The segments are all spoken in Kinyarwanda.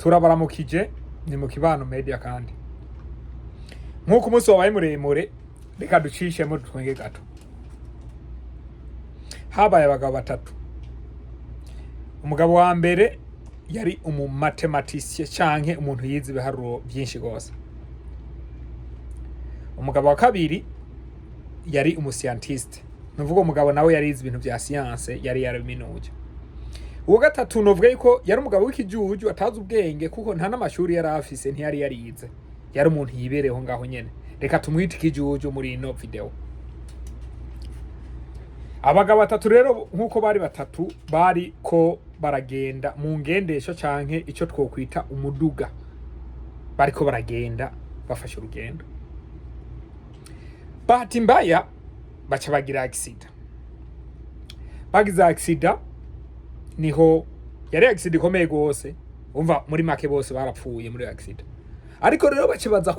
turabaramukije ni mu kibano media kandi nkuko umunsi wabaye muremure reka ducishemo twenge gato. Habaye abagabo batatu. Umugabo wa mbere yari mathematicien canke umuntu yize ibiharuro byinshi gose. Umugabo wa kabiri yari scientist. Nuvuga umugabo nawe yari yize ibintu bya science, yari yaraminuje. Uwo gatatu novuga yuko yari umugabo w'ikijuju atazi ubwenge kuko nta n'amashuri yari afise, ntiyari yarize. Yari umuntu yibereho ngaho nyene. Reka tumwite ikijuju muri ino video. Abagabo batatu rero nkuko bari batatu bari ko baragenda mu ngendesho canke ico twokwita umuduga. Bariko baragenda bafashe urugendo. Bahati mbaya baca bagira accident. Bagize accident niho yari accident ikomeye gose. Umva muri make bose barapfuye muri accident. Ariko rero bace baza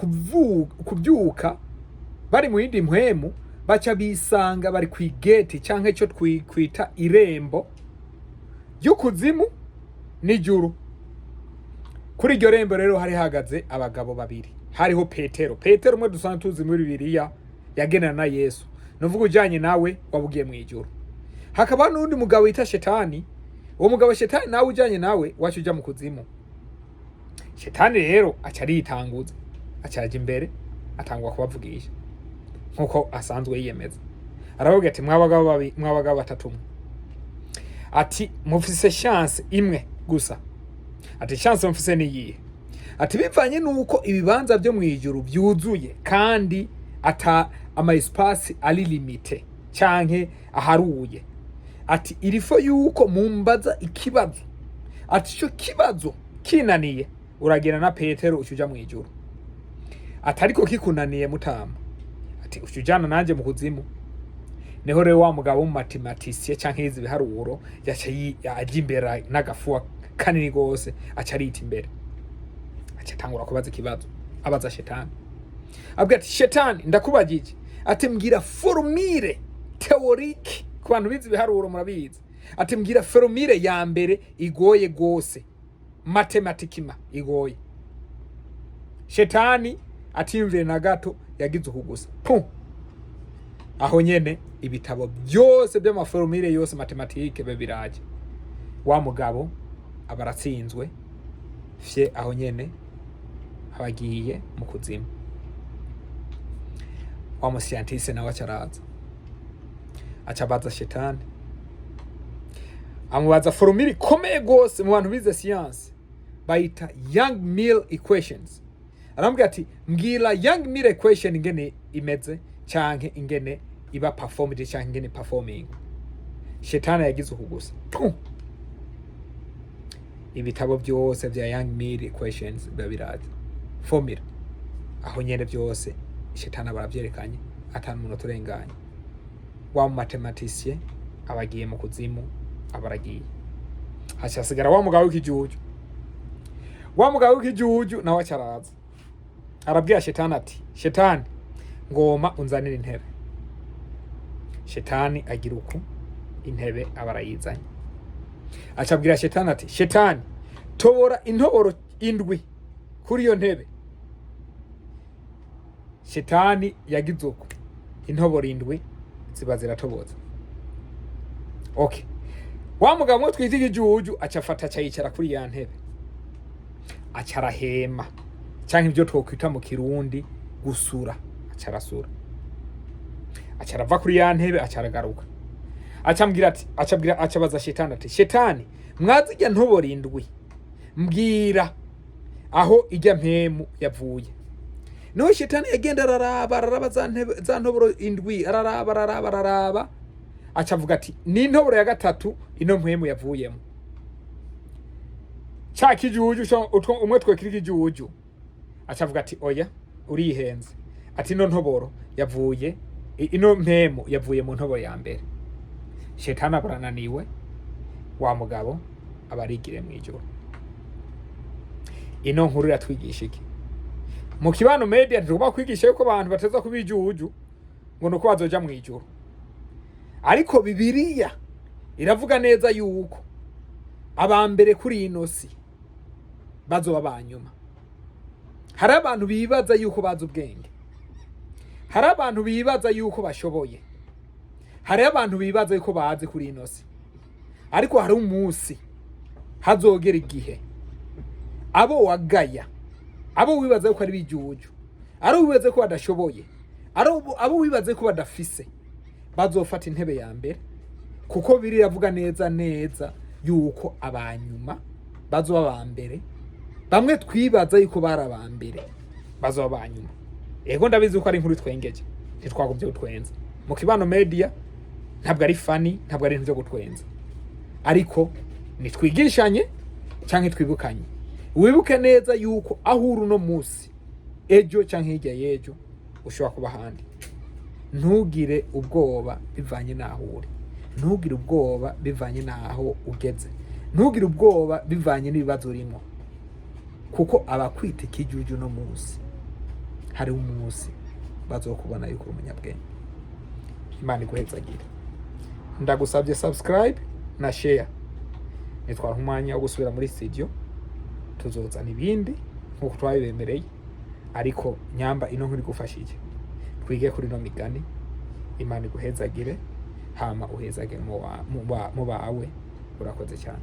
kuvyuka bari mu yindi mpwemu, baca bisanga bari kwigeti canke cyo twita irembo y'ukuzimu n'ijuru. Kuri iryo rembo rero hari hagaze abagabo babiri. Hariho Petero umwe dusanzwe tuzi muri Bibiliya yagenana na Yesu. Nuvuga ujanye nawe wabugiye mu ijuru. Hakaba n'undi mugabo yita Shetani. Uwo mugabo Shetani nawe ujanye nawe wacu uja mu kuzimu. Shetani rero aca aritanguza, acaje imbere atangwa kubavugisha nkuko asanzwe yiyemeza. Aravuga ati mwabagabo batatu. Ati mufise chance imwe gusa. Ati chance mufise ni yihe? Ati bivanye nuko ibibanza byo mu ijuru byuzuye kandi ata ama espace ali limite canke aharuye. Ati irifo yuko mumbaza ikibazo. Ati cyo kibazo kinaniye uragenda na Petero ucuja mu ijuru. Atariko kikunaniye mutama. Ati ucujana nanje mu kuzimu. Neho rero wa mugabo mu mathematicien canke yize ibiharuro yaca ajimbera n'agafuwa kanini gose aca arita imbere. Aca tangura kubaza ikibazo. Abaza Shetani. Abwira ati Shetani ndakubagije. Ati mbwira formule théorique ku bantu bize ibiharuro murabizi. Ati mbwira formule ya mbere igoye gose. Mathematikima igoye. Shetani atimvire na gato yagize ukugusa. Pum. Aho nyene ibitabo byose by'amaformule yose matematike bebiraje. Wa mugabo abaratsinzwe fye aho nyene abagiye mu kuzimu. Wa scientist nawe acaraza. Acabaza Shetani. Amubaza formule ikomeye gose mu bantu bize science. Baita Young-Mill equations. Arambwira ati mbwira Young-Mill equation ingene imeze canke ingene iba performed canke ingene performing. Shetani yagize ukugusa. Ibitabo byose bya Young-Mill equations babiraje. Formula. Aho nyene byose Shetani baravyerekanye atanu umuntu turenganye. Wa mathematicien abagiye mu kuzimu abaragiye. Hacasigara wa mugabo w'ikijuju. Wa mugabo w'ikijuju nawe acaraza. Arabwira Shetani ati Shetani ngoma unzanira intebe. Shetani agira uku intebe abarayizanye. Acabwira Shetani ati Shetani tobora intoboro indwi kuri iyo ntebe. Shetani yagize uku intoboro indwi ziba ziratoboza. Okay. Wa mugabo mwe twita ikijuju acafata cayicara kuri ya ntebe. Acarahema canke ibyo twokwita mu Kirundi gusura. Acarasura. Acarava kuri ya ntebe acaragaruka. Acambwira ati acabaza Shetani ati Shetani mwazijya ntobora indwi mbwira aho ijya mpemu yavuye. No Shetani yagenda araraba za ntoboro indwi araraba acavuga ati ni intoboro ya gatatu ino mpemu yavuyemo. Cha kijuju umwe twekira ikijuju acavuga ati oya urihenze. Ati no ntoboro yavuye ino mpemu yavuye mu ntoboro ya mbere. Shetani abarananiwe wa mugabo abarigire mu ijuru. Ino nkuru yatwigisha iki? Mu kibano media tugomba kwigisha yuko abantu bateza kubijuju ngo nuko bazoja mu ijuru. Ariko Bibiliya iravuga neza yuko abambere kuri ino si bazoba banyuma. Hari abantu bibaza yuko bazi ubwenge, hari abantu bibaza yuko bashoboye, hari abantu bibaza yuko bazi kuri ino si, ariko hari umunsi hazogera igihe abo wagaya, abo wibaza yuko ari bijuju, abo wibaza ko badashoboye, abo wibaza ko badafise, bazofata intebe ya mbere, kuko biri yavuga neza neza yuko abanyuma bazoba bambere. Bamwe twibaza yuko bari abambere bazoba banyuma. Ego ndabizi ko ari inkuru twengeje, ntitwagubye gutwenza mu Kibano Media, ntabwo ari funny, ntabwo ari ibintu byo gutwenza, ariko nitwigishanye canke twibukanye. Wibuke neza yuko aho uri no musi, ejo canke hirya yejo ushobora kuba handi. Ntugire ubwoba bivanye naho uri, ntugire ubwoba bivanye naho ugeze, ntugire ubwoba bivanye n'ibibazo urimo, kuko abakwita ikijuju no musi, hari umunsi bazokubona yuko umunyabwenge. Imana iguhezagire. Ndagusabye subscribe na share. Nitwara umwanya wo gusubira muri studio, tuzozana ibindi nkuko twabibemereye, ariko nyamba ino nkuri gufashije twige kuri no migani. Imana iguhezagire, hama uhezagire mu bawe. Urakoze cyane.